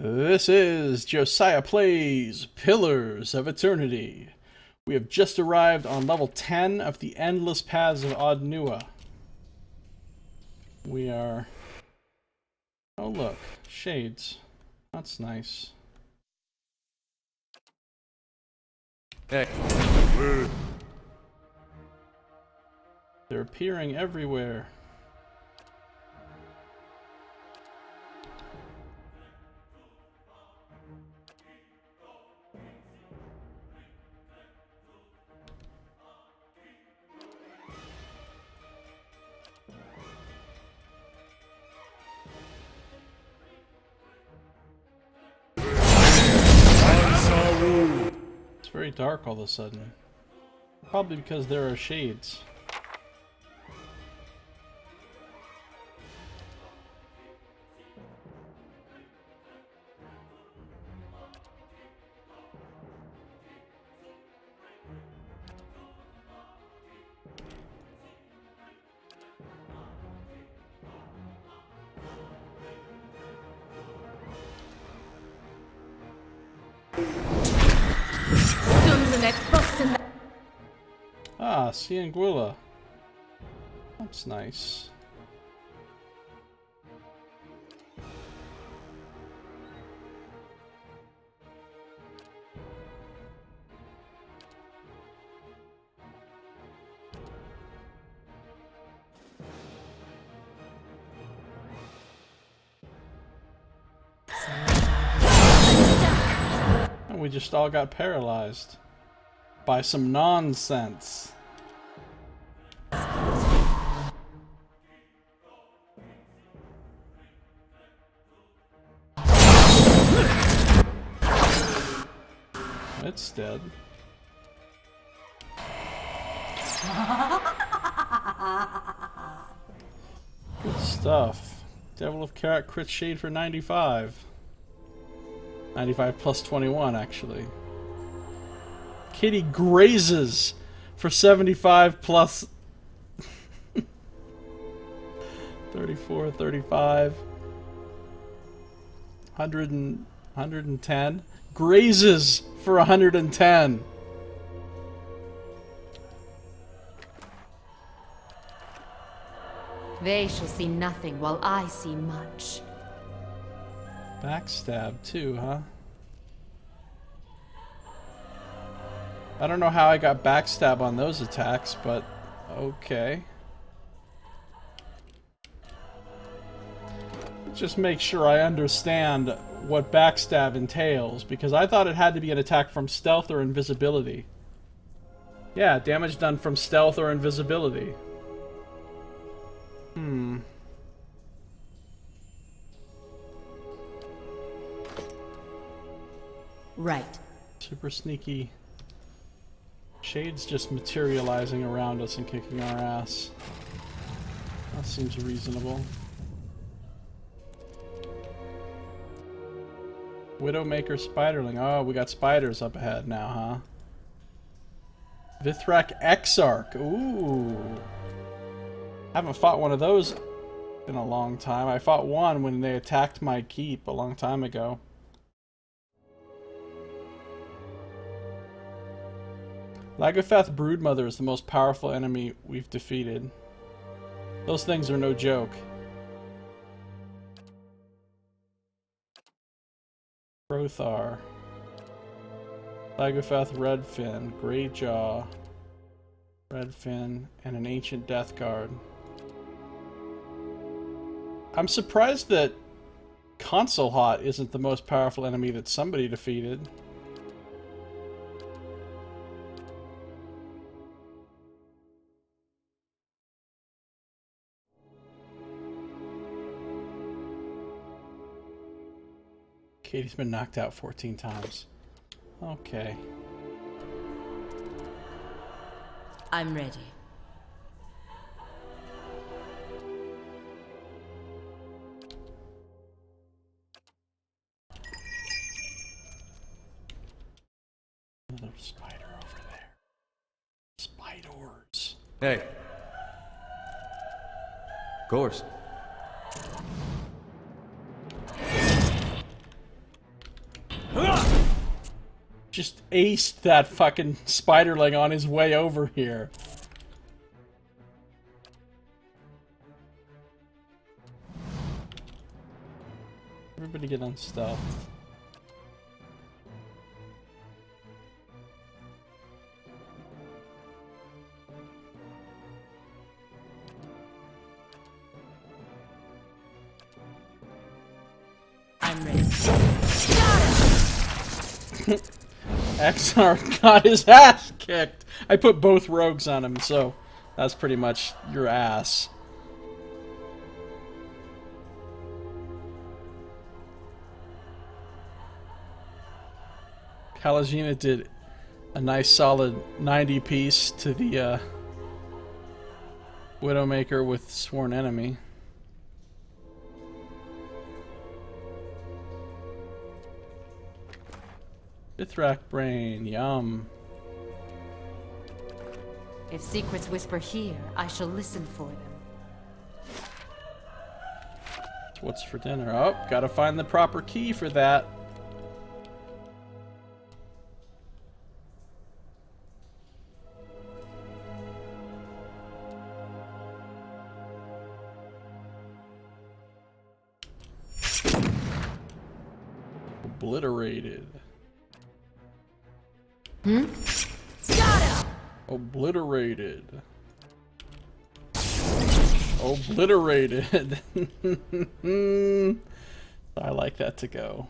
This is Josiah Plays Pillars of Eternity. We have just arrived on level 10 of the Endless Paths of Oddnua. We are... Oh look, shades. That's nice. Hey. They're appearing everywhere. It's very dark all of a sudden. Probably because there are shades. Ah, Cianguilla. That's nice. And we just all got paralyzed by some nonsense. It's dead. Good stuff. Devil of Karat crit shade for 95. 95 plus 21, actually. Kitty grazes for 75 plus 34, 35. 110. Grazes for 110. They shall see nothing while I see much. Backstab too, huh? I don't know how I got backstab on those attacks, but okay. Just make sure I understand what backstab entails, because I thought it had to be an attack from stealth or invisibility. Yeah, damage done from stealth or invisibility. Right. Super sneaky. Shade's just materializing around us and kicking our ass. That seems reasonable. Widowmaker Spiderling. Oh, we got spiders up ahead now, huh? Vithrak Exarch. Ooh. Haven't fought one of those in a long time. I fought one when they attacked my keep a long time ago. Lagatheth Broodmother is the most powerful enemy we've defeated. Those things are no joke. Prothar. Lagatheth Redfin, Greyjaw, Redfin, and an Ancient Death Guard. I'm surprised that Console Hot isn't the most powerful enemy that somebody defeated. Katie's been knocked out 14 times. Okay. I'm ready. Another spider over there. Spiders. Hey. Of course. just aced that fucking spiderling on his way over here. Everybody get on stealth. I'm ready. Exarch got his ass kicked. I put both rogues on him, so that's pretty much your ass. Kalajina did a nice solid 90 piece to the Widowmaker with Sworn Enemy. Bithrak Brain, yum. If secrets whisper here, I shall listen for them. What's for dinner? Oh, gotta find the proper key for that. Obliterated. Obliterated. Obliterated. I like that to go.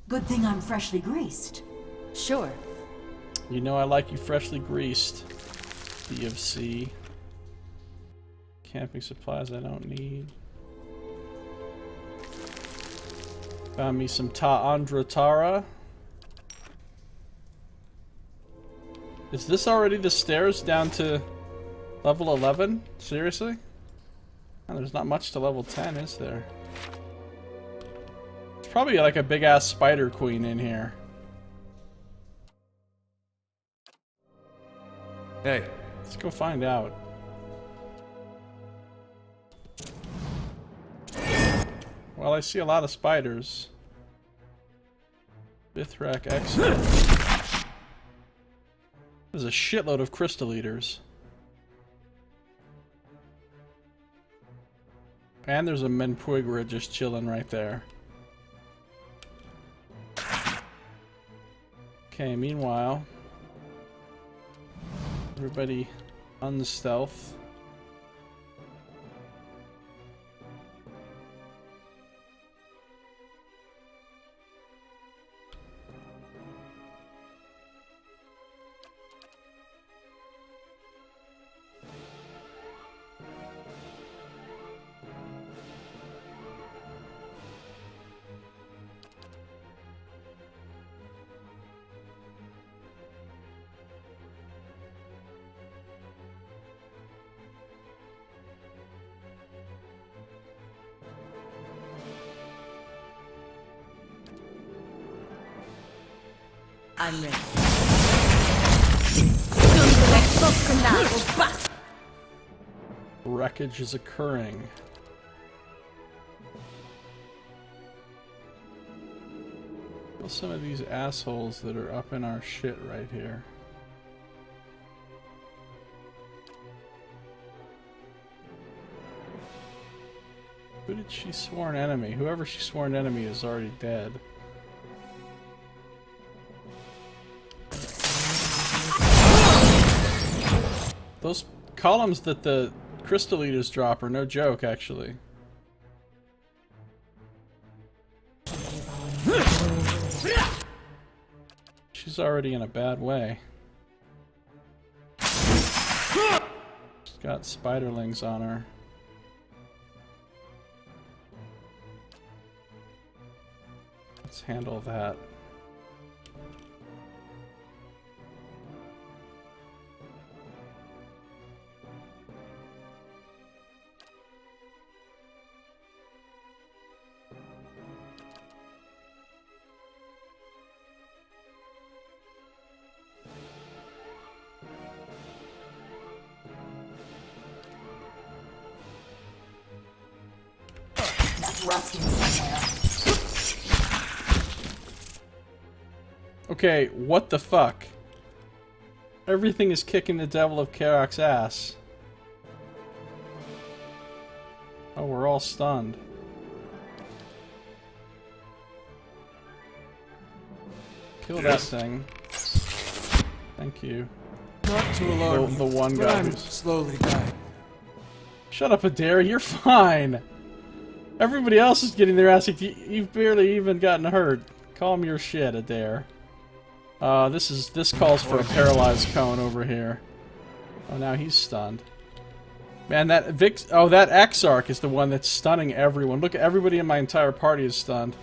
Good thing I'm freshly greased. Sure. You know I like you freshly greased. B of C. Camping supplies I don't need. Found me some Ta Andratara. Is this already the stairs down to level 11? Seriously? Oh, there's not much to level 10, is there? It's probably like a big-ass spider queen in here. Hey. Let's go find out. Well, I see a lot of spiders. Bithrak X. There's a shitload of crystal eaters. And there's a Menpuigra just chilling right there. Okay, meanwhile, everybody unstealth. I'm ready. Wreckage is occurring. Well, some of these assholes that are up in our shit right here. Who did she sworn enemy? Whoever she sworn enemy is already dead. Those columns that the crystal eaters drop are no joke, actually. She's already in a bad way. She's got spiderlings on her. Let's handle that. Rusting somewhere. Okay, what the fuck? Everything is kicking the Devil of Karak's ass. Oh, we're all stunned. Kill that thing. Thank you. Not to alarm The you, one but guy I'm who's... slowly dying. Shut up, Adair. You're fine. Everybody else is getting their ass kicked. You've barely even gotten hurt. Calm your shit, Adair. This calls for a paralyzed cone over here. Oh, now he's stunned. Man, that that Exarch is the one that's stunning everyone. Look, everybody in my entire party is stunned.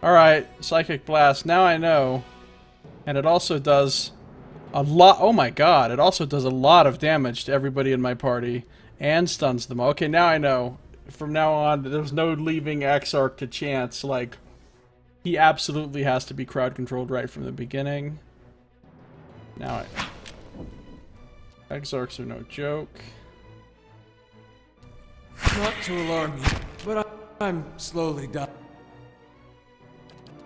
Alright, Psychic Blast. Now I know. And it also does a lot. Oh my god, it also does a lot of damage to everybody in my party. And stuns them. Okay, now I know. From now on, there's no leaving Exarch to chance. Like, he absolutely has to be crowd controlled right from the beginning. Now Exarchs are no joke. Not to alarm you, but I'm slowly dying.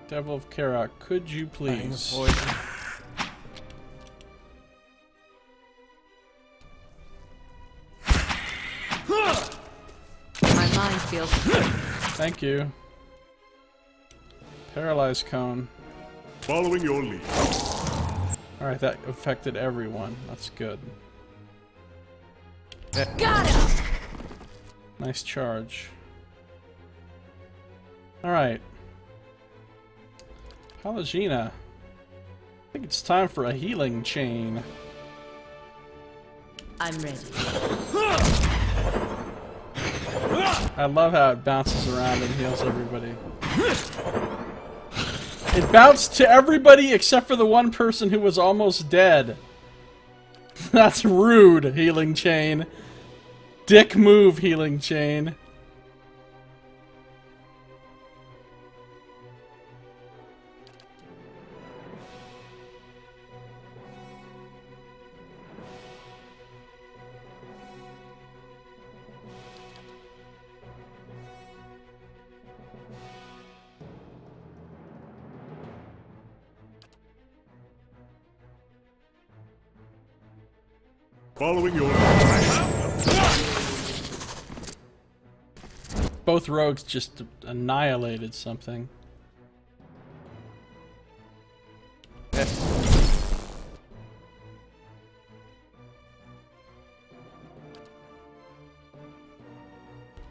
Devil of Karak, could you please? My mind feels... Thank you. Paralyzed cone. Following your lead. Alright, that affected everyone. That's good. Got him! Nice charge. Alright. Pallegina. I think it's time for a healing chain. I'm ready. I love how it bounces around and heals everybody. It bounced to everybody except for the one person who was almost dead. That's rude, healing chain. Dick move, healing chain. Following your Both rogues just annihilated something.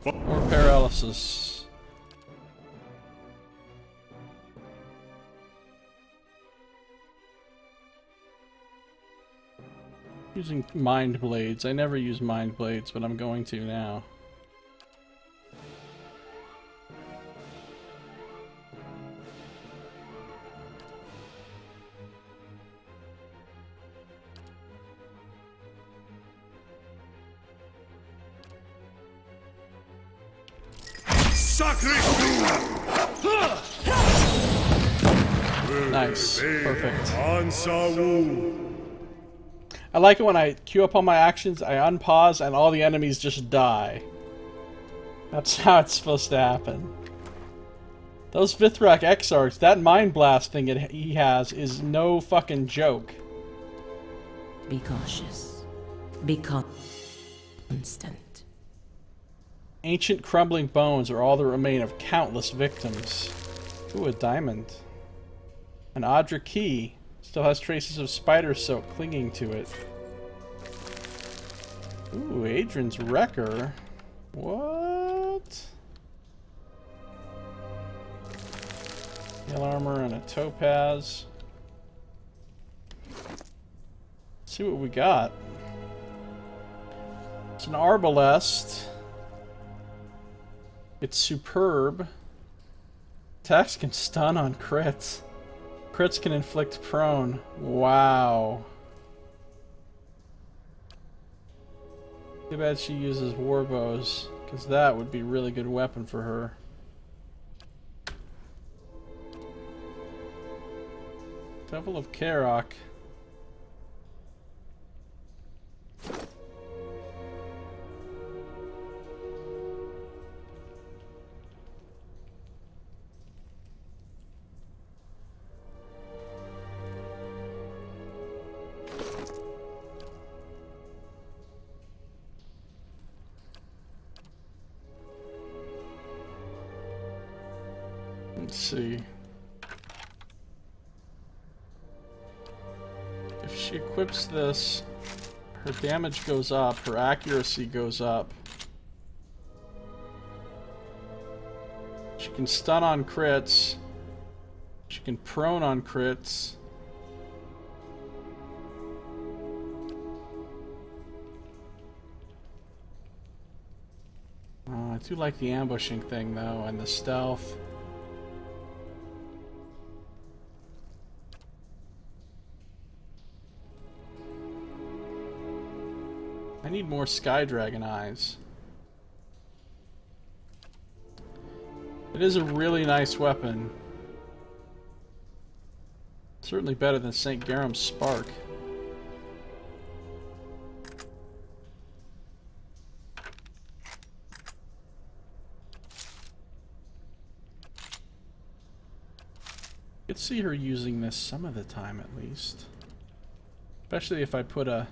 Or paralysis. Using mind blades. I never use mind blades, but I'm going to now. Nice. Perfect. I like it when I queue up all my actions, I unpause, and all the enemies just die. That's how it's supposed to happen. Those Vithrak Exarchs, that Mind Blast thing he has is no fucking joke. Be cautious. Be constant. Ancient crumbling bones are all that remain of countless victims. Ooh, a diamond. An Adra key. Still has traces of spider silk clinging to it. Ooh, Adrian's Wrecker. What? Steel armor and a topaz. Let's see what we got. It's an arbalest. It's superb. Attacks can stun on crits. Crits can inflict prone. Wow. Too bad she uses warbows, because that would be a really good weapon for her. Devil of Karak. Let's see. If she equips this, her damage goes up, her accuracy goes up. She can stun on crits. She can prone on crits. Oh, I do like the ambushing thing though, and the stealth. I need more Sky Dragon eyes. It is a really nice weapon. Certainly better than St. Garam's Spark. I could see her using this some of the time at least. Especially if I put a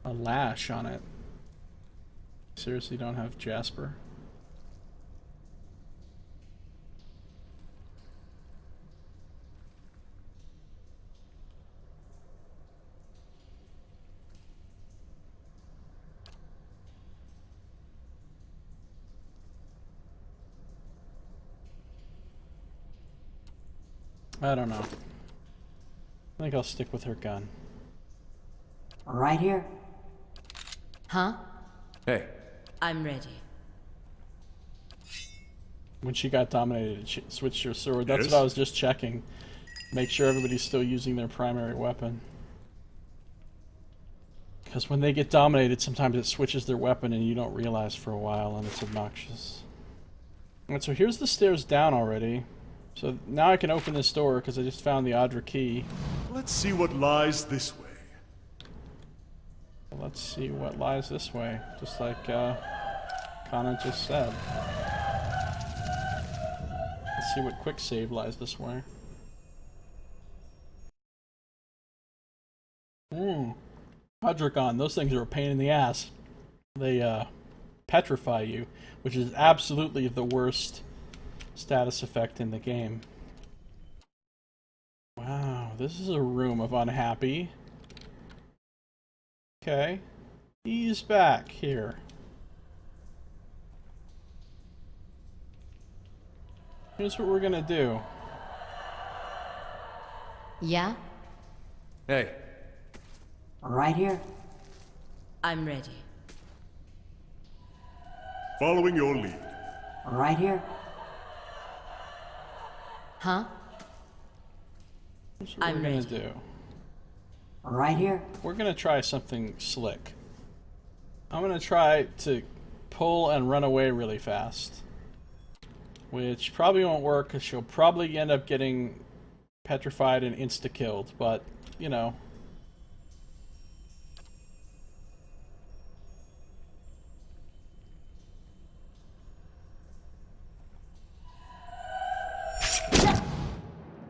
lash on it. Seriously, don't have Jasper? I don't know. I think I'll stick with her gun. Right here. Huh? Hey. I'm ready. When she got dominated, she switched her sword. That's Yes? what I was just checking. Make sure everybody's still using their primary weapon. Because when they get dominated, sometimes it switches their weapon and you don't realize for a while, and it's obnoxious. Alright, so here's the stairs down already. So now I can open this door because I just found the Audra key. Let's see what lies this way. Let's see what lies this way, just like Connor just said. Let's see what quick save lies this way. Adragon, those things are a pain in the ass. They petrify you, which is absolutely the worst status effect in the game. Wow, this is a room of unhappy. Okay, he's back here. Here's what we're gonna do. Yeah? Hey. Right here. I'm ready. Following your lead. Right here. Huh? Here's what I'm we're gonna ready. do. Right here. We're gonna try something slick. I'm gonna try to pull and run away really fast. Which probably won't work because she'll probably end up getting petrified and insta-killed, but, you know.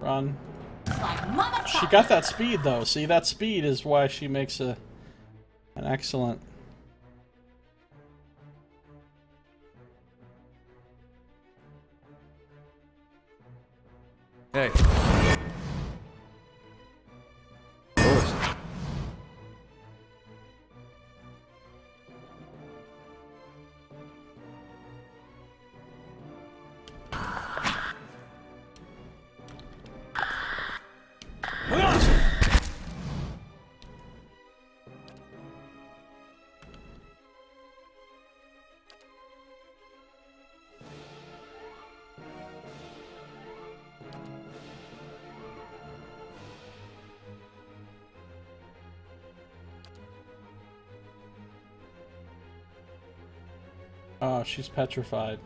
Run. She got that speed though. See, that speed is why she makes an excellent. Hey. Oh, she's petrified.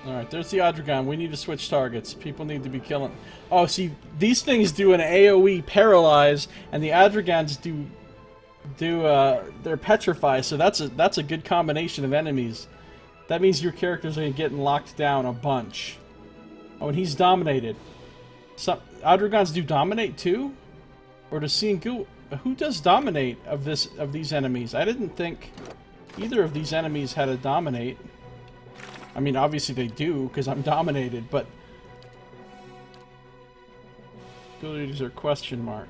Alright, there's the Adragon. We need to switch targets. People need to be killing. Oh, see, these things do an AoE paralyze, and the Adragons they're petrify, so that's a good combination of enemies. That means your characters are getting locked down a bunch. Oh, and he's dominated. Some Adragons do dominate too? Or does Seeing Ghoul... Who does dominate of these enemies? I didn't think... either of these enemies had a dominate. I mean, obviously they do, because I'm dominated, but abilities are question mark.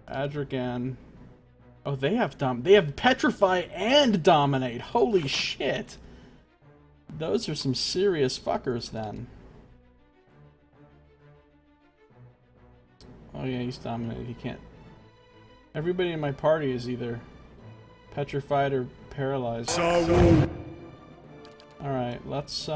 Adragan. Oh, they have Petrify and Dominate. Holy shit. Those are some serious fuckers then. Oh yeah, he's dominated. He can't. Everybody in my party is either petrified or paralyzed. Alright, let's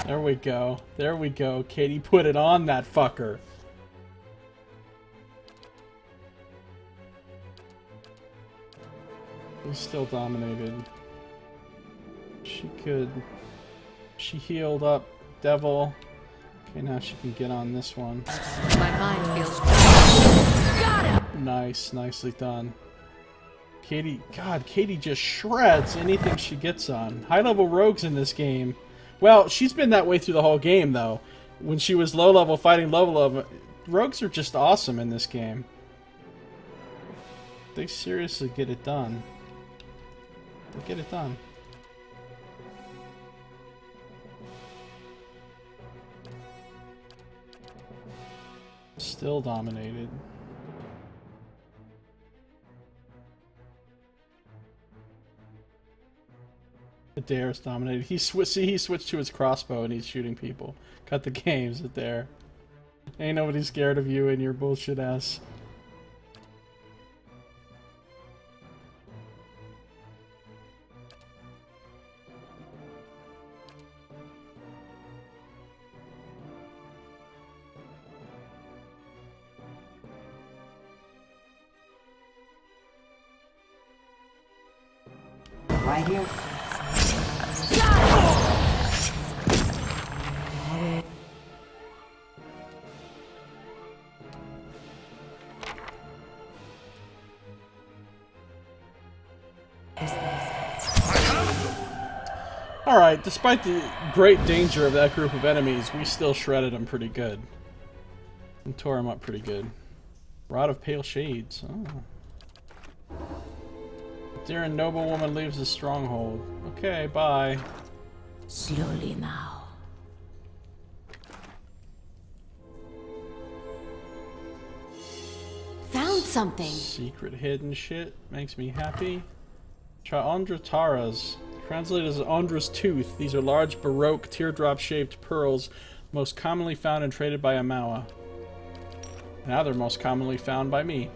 there we go. There we go. Katie put it on that fucker. He's still dominated. She could... She healed up Devil. Okay, now she can get on this one. My mind feels... Got him! Nice. Nicely done. Katie... God, Katie just shreds anything she gets on. High-level rogues in this game. Well, she's been that way through the whole game, though. When she was low-level fighting low-level, rogues are just awesome in this game. They seriously get it done. They get it done. Still dominated. Adair's dominated. He switched to his crossbow and he's shooting people. Cut the games, Adair. Ain't nobody scared of you and your bullshit ass. Right here. Alright, despite the great danger of that group of enemies, we still shredded them pretty good. And tore them up pretty good. Rod of Pale Shades. Oh. Dear and noblewoman leaves the stronghold. Okay, bye. Slowly now. Found something. Secret hidden shit makes me happy. Chaondra Taras. Translated as Ondra's Tooth. These are large, baroque, teardrop-shaped pearls most commonly found and traded by Amawa. Now they're most commonly found by me.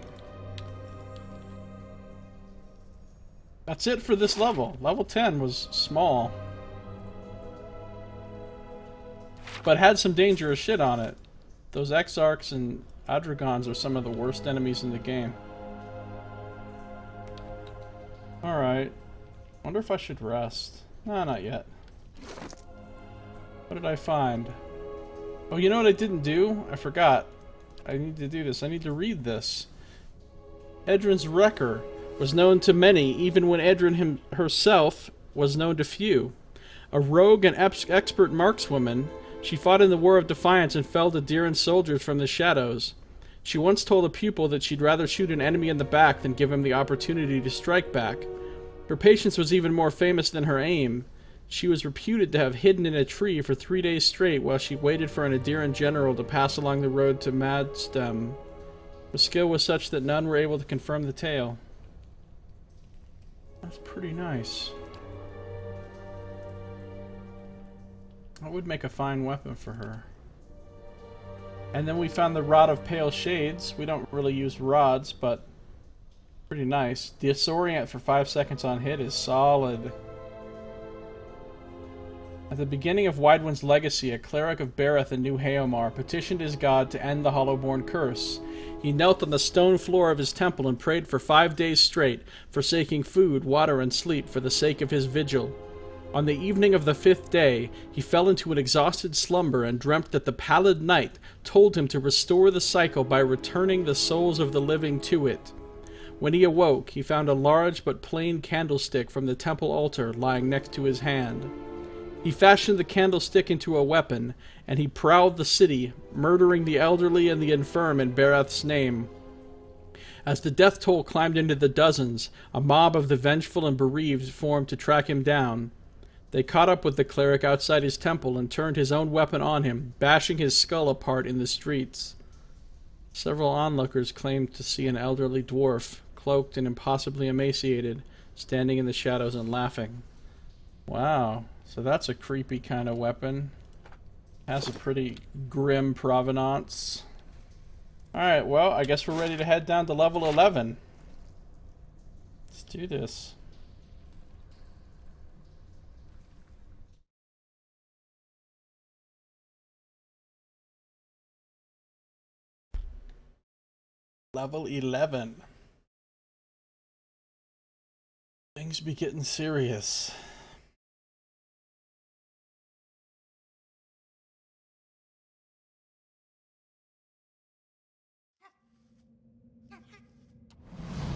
That's it for this level. Level 10 was small. But had some dangerous shit on it. Those Exarchs and Adragons are some of the worst enemies in the game. Alright. Wonder if I should rest. Nah, not yet. What did I find? Oh, you know what I didn't do? I forgot. I need to do this. I need to read this. Edrin's Wrecker was known to many, even when Edrin herself was known to few. A rogue and expert markswoman, she fought in the War of Defiance and felled Adiran soldiers from the shadows. She once told a pupil that she'd rather shoot an enemy in the back than give him the opportunity to strike back. Her patience was even more famous than her aim. She was reputed to have hidden in a tree for 3 days straight while she waited for an Adiran general to pass along the road to Madstem. Her skill was such that none were able to confirm the tale. That's pretty nice. That would make a fine weapon for her. And then we found the Rod of Pale Shades. We don't really use rods, but pretty nice. Disorient for 5 seconds on hit is solid. At the beginning of Widewind's legacy, a cleric of Bareth in New Haomar petitioned his god to end the Hollowborn curse. He knelt on the stone floor of his temple and prayed for 5 days straight, forsaking food, water, and sleep for the sake of his vigil. On the evening of the 5th day, he fell into an exhausted slumber and dreamt that the pallid night told him to restore the cycle by returning the souls of the living to it. When he awoke, he found a large but plain candlestick from the temple altar lying next to his hand. He fashioned the candlestick into a weapon, and he prowled the city, murdering the elderly and the infirm in Bareth's name. As the death toll climbed into the dozens, a mob of the vengeful and bereaved formed to track him down. They caught up with the cleric outside his temple and turned his own weapon on him, bashing his skull apart in the streets. Several onlookers claimed to see an elderly dwarf, cloaked and impossibly emaciated, standing in the shadows and laughing. Wow. So that's a creepy kind of weapon. Has a pretty grim provenance. Alright, well, I guess we're ready to head down to level 11. Let's do this. Level 11. Things be getting serious.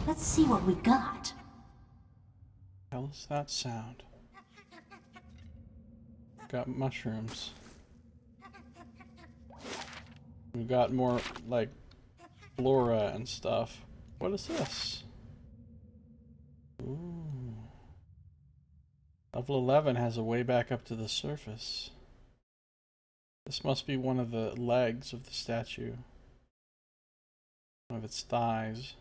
Let's see what we got. What the hell is that sound? Got mushrooms. We got more, like, flora and stuff. What is this? Ooh. Level 11 has a way back up to the surface. This must be one of the legs of the statue. One of its thighs.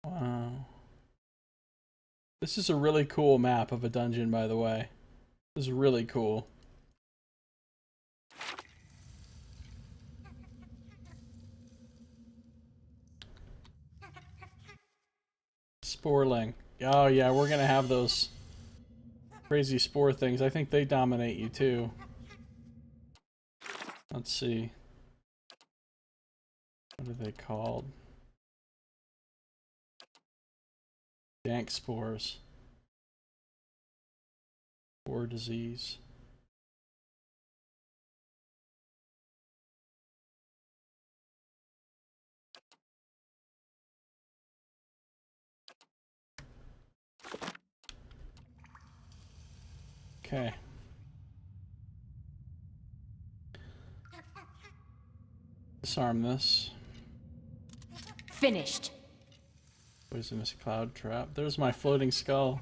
Wow. This is a really cool map of a dungeon, by the way. This is really cool. Sporling. Oh yeah, we're gonna have those crazy spore things. I think they dominate you too. Let's see. What are they called? Dank spores. Spore disease. Okay. Disarm this. Finished. Poisonous cloud trap. There's my floating skull.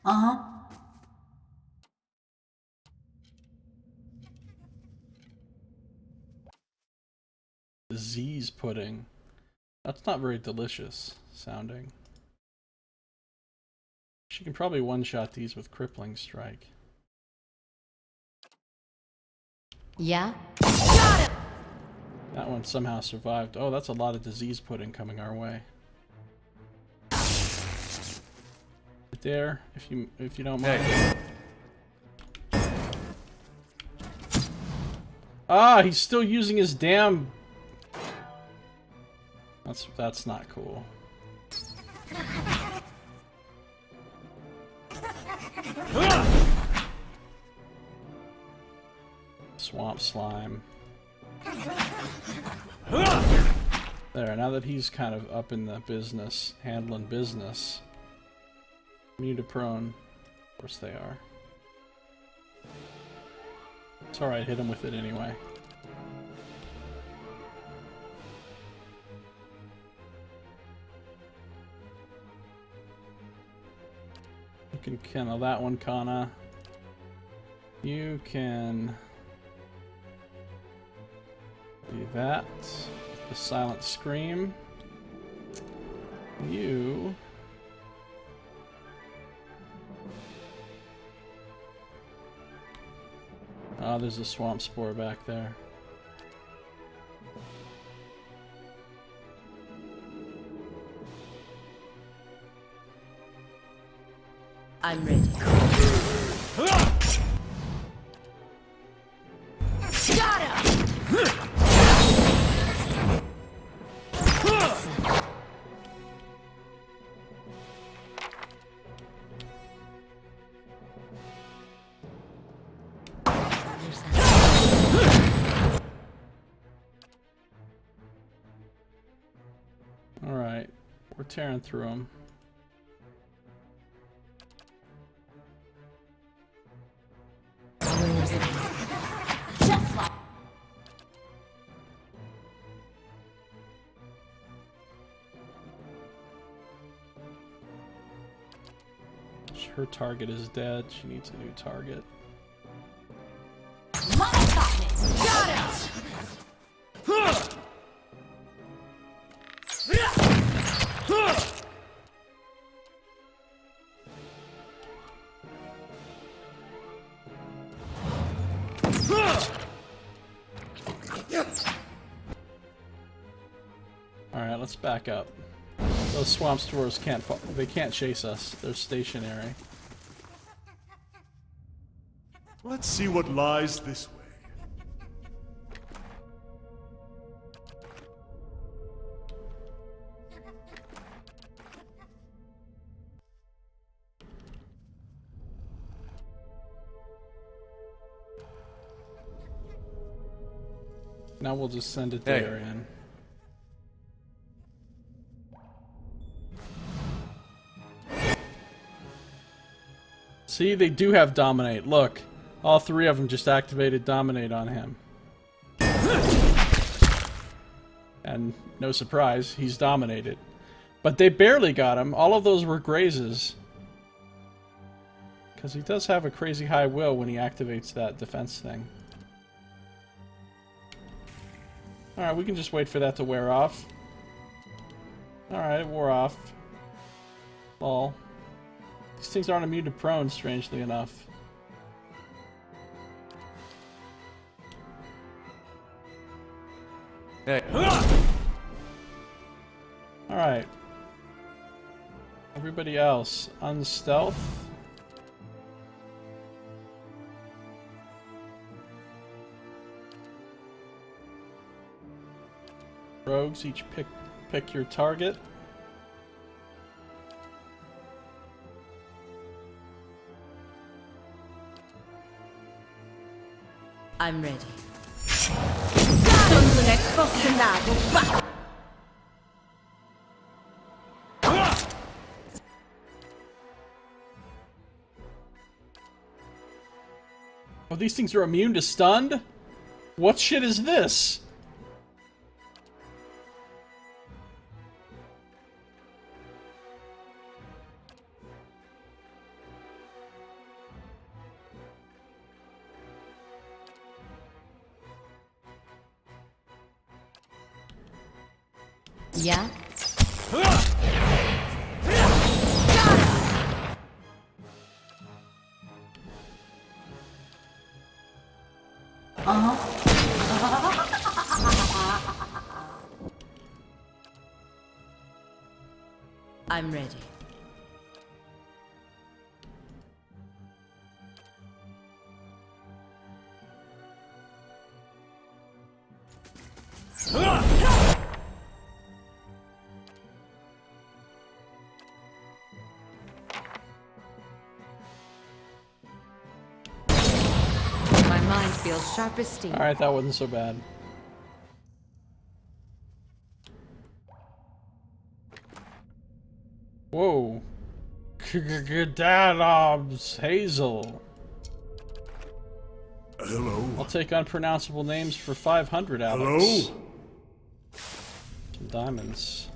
Uh-huh. Disease pudding. That's not very delicious sounding. She can probably one-shot these with crippling strike. Yeah? Got him! That one somehow survived. Oh, that's a lot of disease pudding coming our way. Right there, if you don't mind. Hey. Ah, he's still using his damn. That's not cool. Swamp slime. There, now that he's kind of up in the business, handling business. Immune to prone. Of course they are. It's alright, hit him with it anyway. You can kennel that one, Kana. You can do that. The silent scream. You Oh, there's a swamp spore back there. I'm ready. Got him! All right, we're tearing through them. Her target is dead. She needs a new target. Got him! Alright, let's back up. Those swamp spores they can't chase us. They're stationary. Let's see what lies this way. Now we'll just send a dare in. See, they do have Dominate. Look, all three of them just activated Dominate on him. And no surprise, he's dominated. But they barely got him. All of those were grazes. Because he does have a crazy high will when he activates that defense thing. Alright, we can just wait for that to wear off. Alright, it wore off. Lol. These things aren't immune to prone, strangely enough. Hey. Alright. Everybody else, unstealth. Rogues, each pick your target. I'm ready. Sono esposto. Oh, these things are immune to stunned? What shit is this? Yeah? I'm ready. My mind feels sharp as steel. Alright, that wasn't so bad. Whoa. Dadobs Hazel. Hello? I'll take unpronounceable names for 500, Alex. Hello? Some diamonds.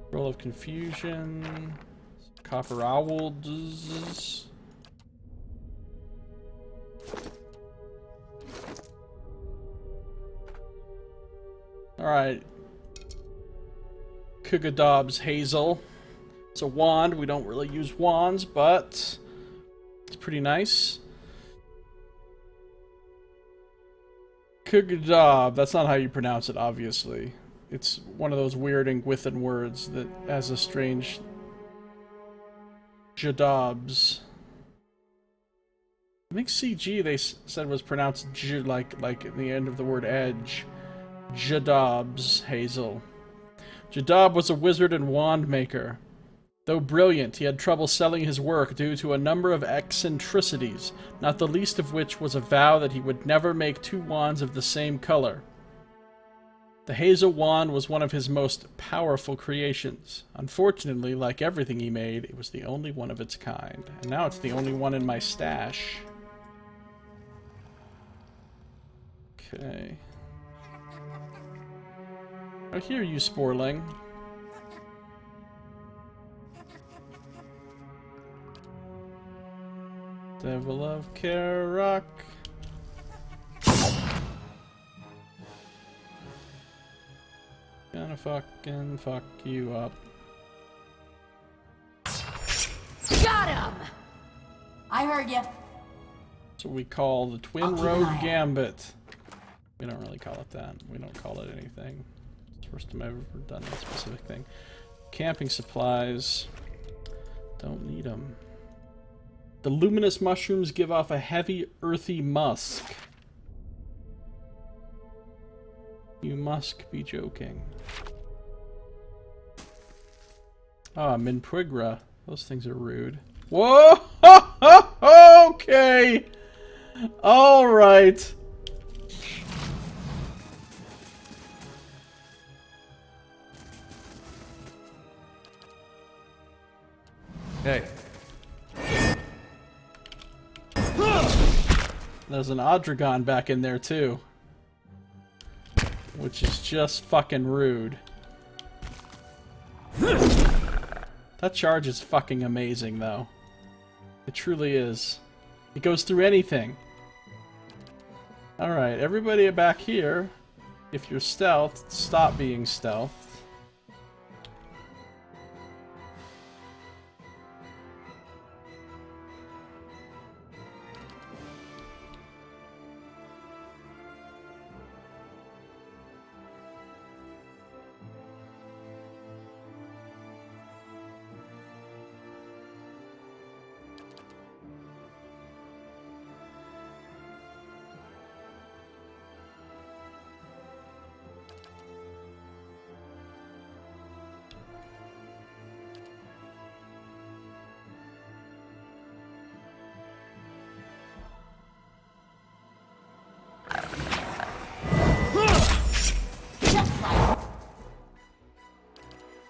Roll of Confusion. Copper Owls. Alright. Kugadob's Hazel. It's a wand. We don't really use wands, but pretty nice. Kugdab, that's not how you pronounce it, obviously. It's one of those weird Ingwithan words that has a strange jadobs. I think CG they said was pronounced j, like at the end of the word edge. Jadobs, Hazel. Jadab was a wizard and wand maker. Though brilliant, he had trouble selling his work due to a number of eccentricities, not the least of which was a vow that he would never make two wands of the same color. The Hazel wand was one of his most powerful creations. Unfortunately, like everything he made, it was the only one of its kind. And now it's the only one in my stash. Okay. I hear you, Sporling. Devil of Karak. Gonna fucking fuck you up. Got him! I heard ya. That's what we call the Twin Rogue Gambit. We don't really call it that. We don't call it anything. It's the first time I've ever done that specific thing. Camping supplies. Don't need them. The luminous mushrooms give off a heavy, earthy musk. You must be joking. Ah, Minprigra. Those things are rude. Whoa! Okay! Alright. Hey. There's an Odragon back in there too. Which is just fucking rude. That charge is fucking amazing though. It truly is. It goes through anything. Alright, everybody back here, if you're stealthed, stop being stealthed.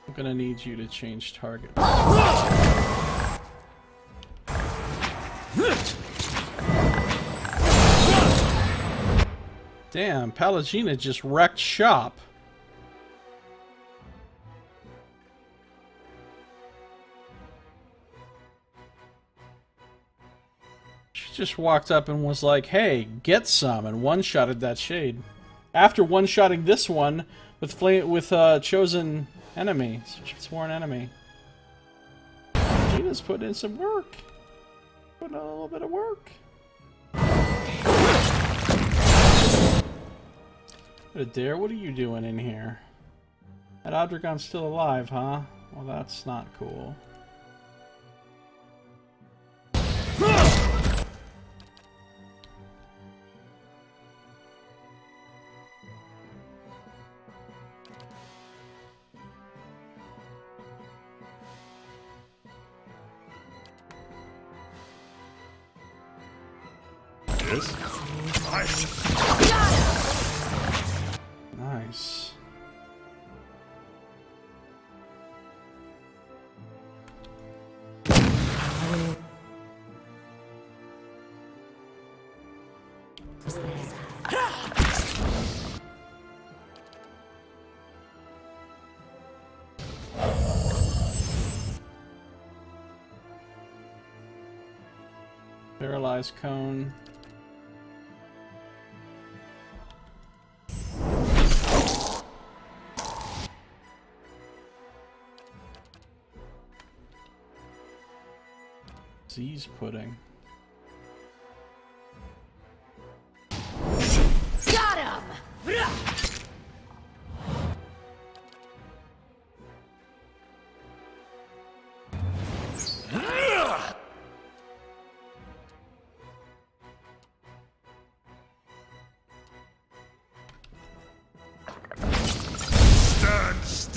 I'm gonna need you to change target. Damn, Pallegina just wrecked shop. She just walked up and was like, hey, get some, and one-shotted that shade. After one-shotting this one with chosen enemy, sworn enemy. Gina's put in some work. Put in a little bit of work. Adair, what are you doing in here? That Odragon's still alive, huh? Well, that's not cool. Nice. Paralyzed cone. Z's pudding.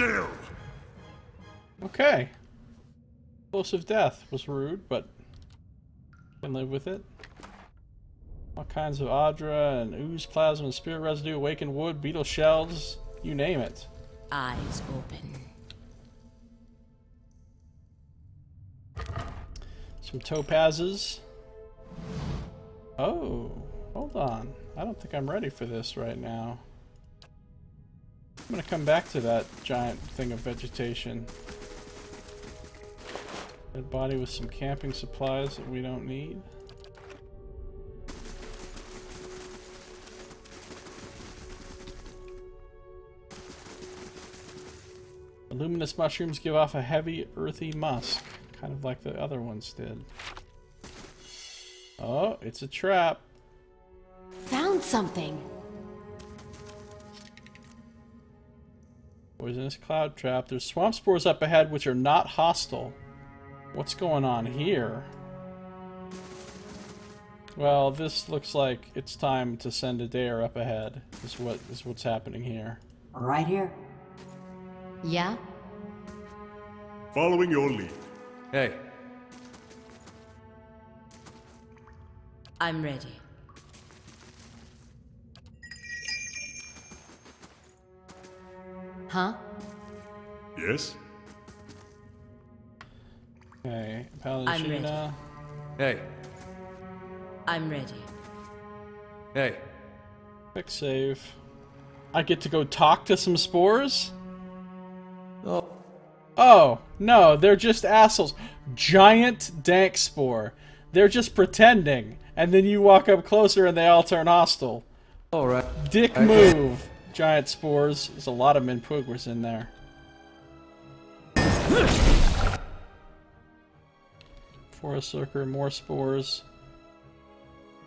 Dale! Okay. Explosive death was rude, but can live with it. All kinds of Adra and ooze plasma and spirit residue, awakened wood, beetle shells, you name it. Eyes open. Some topazes. Oh, hold on. I don't think I'm ready for this right now. I'm gonna come back to that giant thing of vegetation. Dead body with some camping supplies that we don't need. The luminous mushrooms give off a heavy, earthy musk, kind of like the other ones did. Oh, it's a trap. Found something. Poisonous cloud trap. There's swamp spores up ahead which are not hostile. What's going on here? Well, this looks like it's time to send a dare up ahead. Is what's happening here. Right here. Yeah? Following your lead. Hey, I'm ready. Huh? Yes? Okay, I'm Palangina. hey, I'm ready. hey. Quick save. I get to go talk to some spores? Oh, Oh, no, they're just assholes. Giant dank spore. They're just pretending. And then you walk up closer and they all turn hostile. all right. Dick move. Giant spores. There's a lot of Minpugwers in there. Forest Lurker, more spores.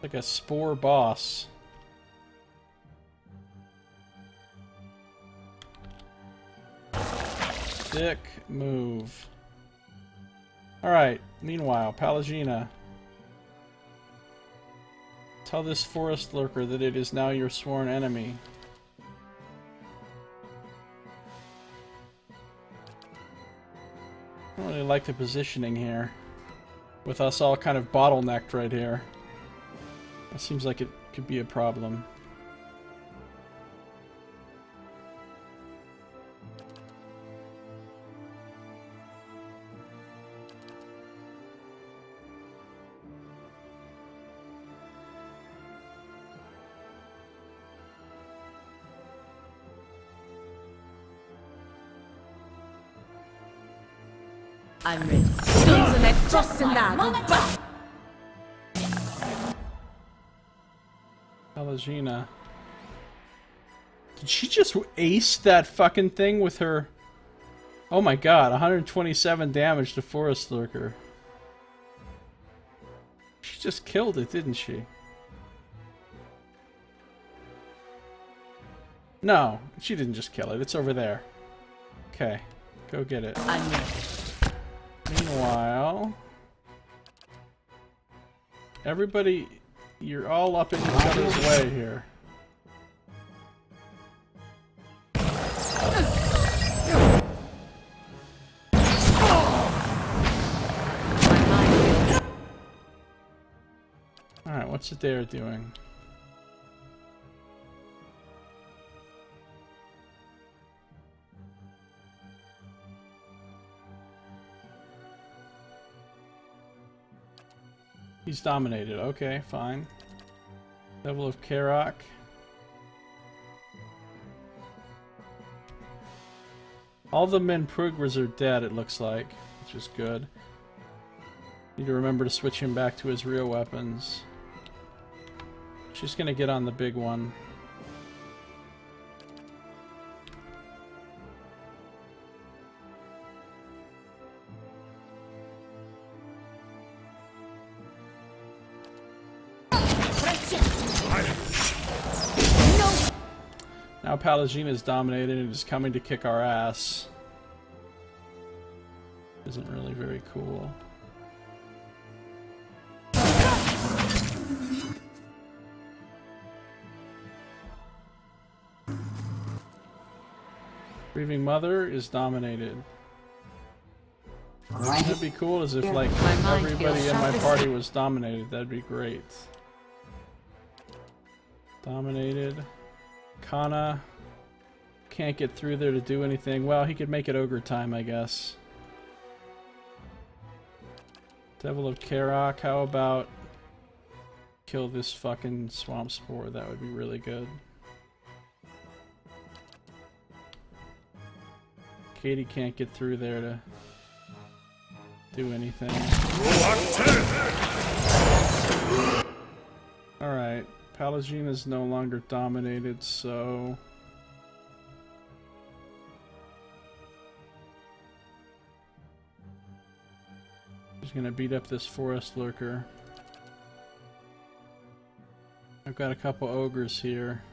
Like a spore boss. Dick move. Alright, meanwhile, Palangina. Tell this forest lurker that it is now your sworn enemy. I don't really like the positioning here. With us all kind of bottlenecked right here. It seems like it could be a problem. I'm ready. Palangina. Did she just ace that fucking thing with her? Oh my god, 127 damage to Forest Lurker. She just killed it, didn't she? No, she didn't just kill it. It's over there. Okay, go get it. I'm ready. Meanwhile, everybody, you're all up in each other's way here. Alright, what's the dare doing? He's dominated. Okay, fine. Level of Karok. All the Minpugwers are dead, it looks like, which is good. Need to remember to switch him back to his real weapons. She's gonna get on the big one. Now Palangina is dominated and is coming to kick our ass. Isn't really very cool. Grieving Mother is dominated. Right. That'd be cool as if like My mind everybody feels in my sharp as party steel. was dominated. That'd be great. Dominated. Kana can't get through there to do anything. Well, he could make it ogre time, I guess. Devil of Karok, how about kill this fucking swamp spore? That would be really good. Katie can't get through there to do anything. Alright, Pallegina is no longer dominated, so... he's gonna beat up this forest lurker. I've got a couple ogres here.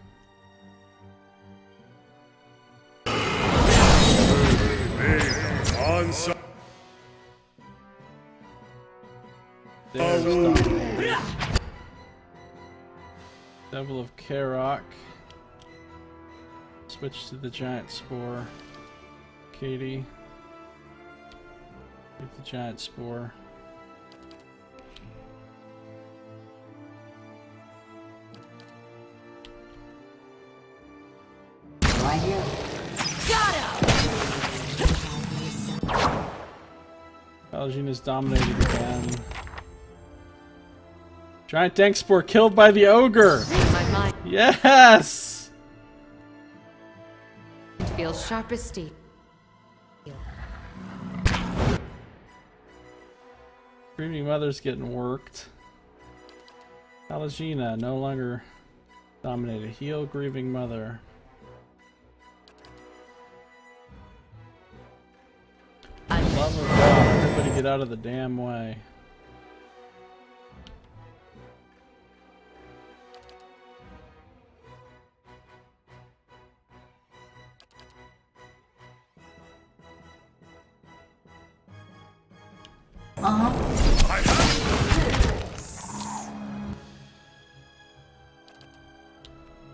There's dominated. Devil of Karok. Switch to the giant spore. Katie. Get the giant spore. Right here. Pallegina's dominated again. Giant dank spore killed by the ogre! My mind Yes! feels sharp as steel. Grieving Mother's getting worked. Pallegina no longer dominated. Heal Grieving Mother. Love of God, everybody get out of the damn way.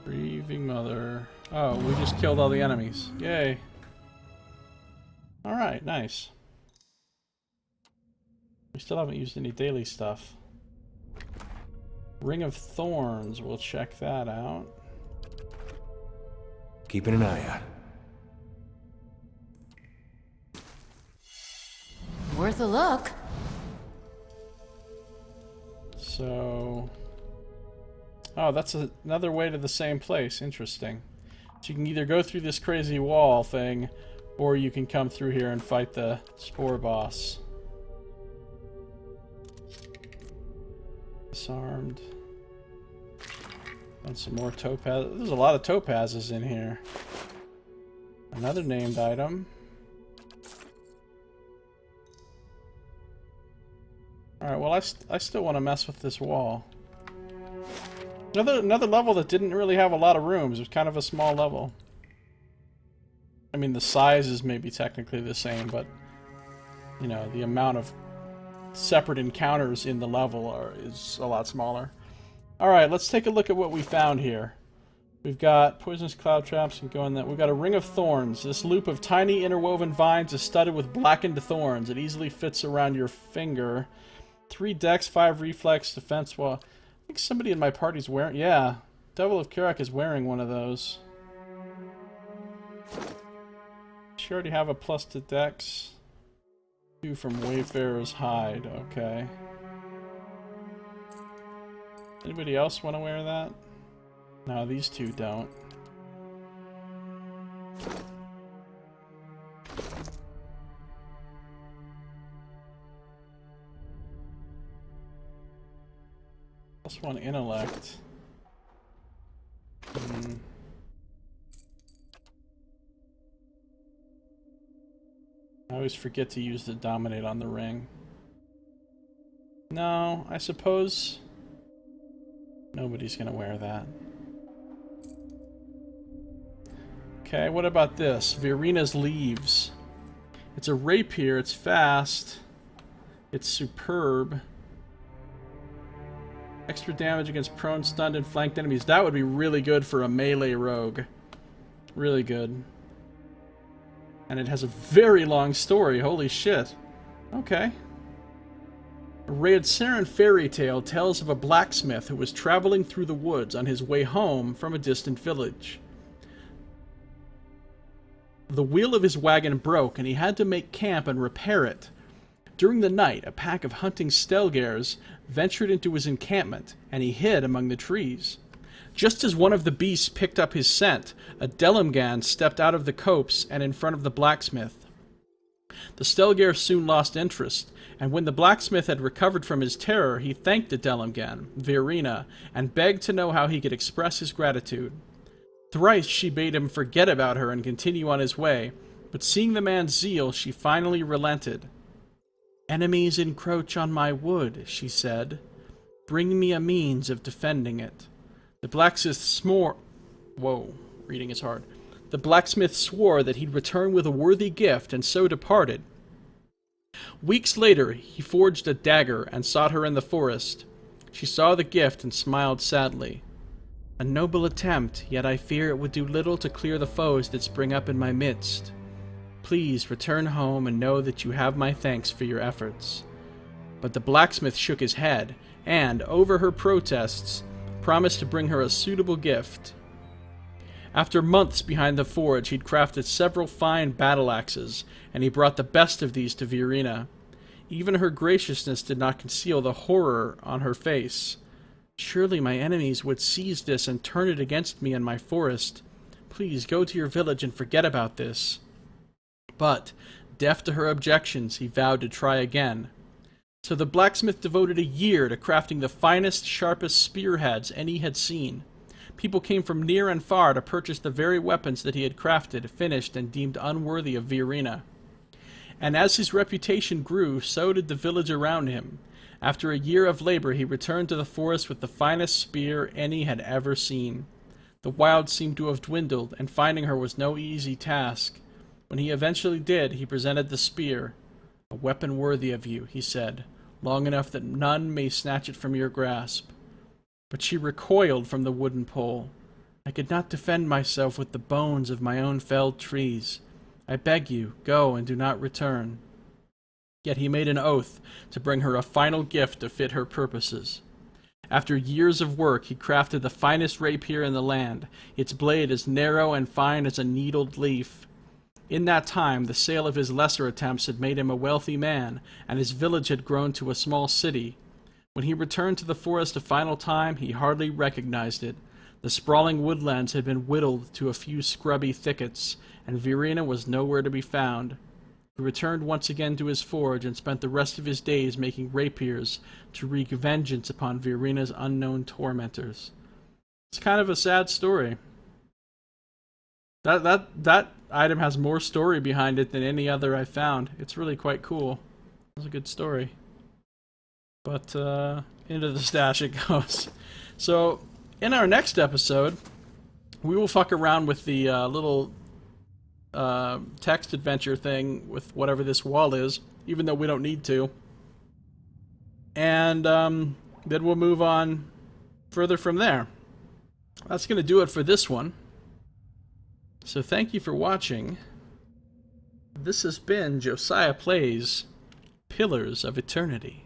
Grieving Mother. Oh, we just killed all the enemies. Yay. Alright, nice. We still haven't used any daily stuff. Ring of Thorns, we'll check that out. Keeping an eye out. Worth a look. So... oh, that's another way to the same place. Interesting. So you can either go through this crazy wall thing, or you can come through here and fight the spore boss. Disarmed. And some more topaz. There's a lot of topazes in here. Another named item. Alright, well I still want to mess with this wall. Another level that didn't really have a lot of rooms. It was kind of a small level. I mean, the size is maybe technically the same, but you know, the amount of separate encounters in the level is a lot smaller. Alright, let's take a look at what we found here. We've got poisonous cloud traps and go in that. We've got a ring of thorns. This loop of tiny interwoven vines is studded with blackened thorns. It easily fits around your finger. 3 dex, 5 reflex, defense. Well, I think somebody in my party's wearing... yeah, Devil of Karok is wearing one of those. She already have a plus to dex. 2 from Wayfarer's Hide, okay. Anybody else want to wear that? No, these two don't. Plus 1 intellect. I always forget to use the dominate on the ring. No, I suppose nobody's gonna wear that. Okay, what about this? Virina's Leaves. It's a rapier, it's fast, it's superb. Extra damage against prone, stunned, and flanked enemies. That would be really good for a melee rogue. Really good. And it has a very long story. Holy shit. Okay. A Raedsaran fairy tale tells of a blacksmith who was traveling through the woods on his way home from a distant village. The wheel of his wagon broke, and he had to make camp and repair it. During the night, a pack of hunting stelgares ventured into his encampment, and he hid among the trees. Just as one of the beasts picked up his scent, a Delimgan stepped out of the copse and in front of the blacksmith. The stelgare soon lost interest, and when the blacksmith had recovered from his terror, he thanked the Delimgan, Virina, and begged to know how he could express his gratitude. Thrice she bade him forget about her and continue on his way, but seeing the man's zeal, she finally relented. "Enemies encroach on my wood," she said. "Bring me a means of defending it." The blacksmith swore... Whoa, reading is hard. The blacksmith swore that he'd return with a worthy gift, and so departed. Weeks later, he forged a dagger and sought her in the forest. She saw the gift and smiled sadly. "A noble attempt, yet I fear it would do little to clear the foes that spring up in my midst. Please return home and know that you have my thanks for your efforts." But the blacksmith shook his head, and, over her protests, promised to bring her a suitable gift. After months behind the forge, he'd crafted several fine battle axes, and he brought the best of these to Virina. Even her graciousness did not conceal the horror on her face. "Surely my enemies would seize this and turn it against me in my forest. Please go to your village and forget about this." But, deaf to her objections, he vowed to try again. So the blacksmith devoted a year to crafting the finest, sharpest spearheads any had seen. People came from near and far to purchase the very weapons that he had crafted, finished, and deemed unworthy of Virina. And as his reputation grew, so did the village around him. After a year of labor, he returned to the forest with the finest spear any had ever seen. The wild seemed to have dwindled, and finding her was no easy task. When he eventually did, he presented the spear. "A weapon worthy of you," he said, "long enough that none may snatch it from your grasp." But she recoiled from the wooden pole. "I could not defend myself with the bones of my own felled trees. I beg you, go and do not return." Yet he made an oath to bring her a final gift to fit her purposes. After years of work, he crafted the finest rapier in the land, its blade as narrow and fine as a needled leaf. In that time, the sale of his lesser attempts had made him a wealthy man, and his village had grown to a small city. When he returned to the forest a final time, he hardly recognized it. The sprawling woodlands had been whittled to a few scrubby thickets, and Virina was nowhere to be found. He returned once again to his forge and spent the rest of his days making rapiers to wreak vengeance upon Virina's unknown tormentors. It's kind of a sad story. That item has more story behind it than any other I found. It's really quite cool. It was a good story. But into the stash it goes. So in our next episode, we will fuck around with the little text adventure thing with whatever this wall is, even though we don't need to. And then we'll move on further from there. That's going to do it for this one. So thank you for watching. This has been Josiah Plays Pillars of Eternity.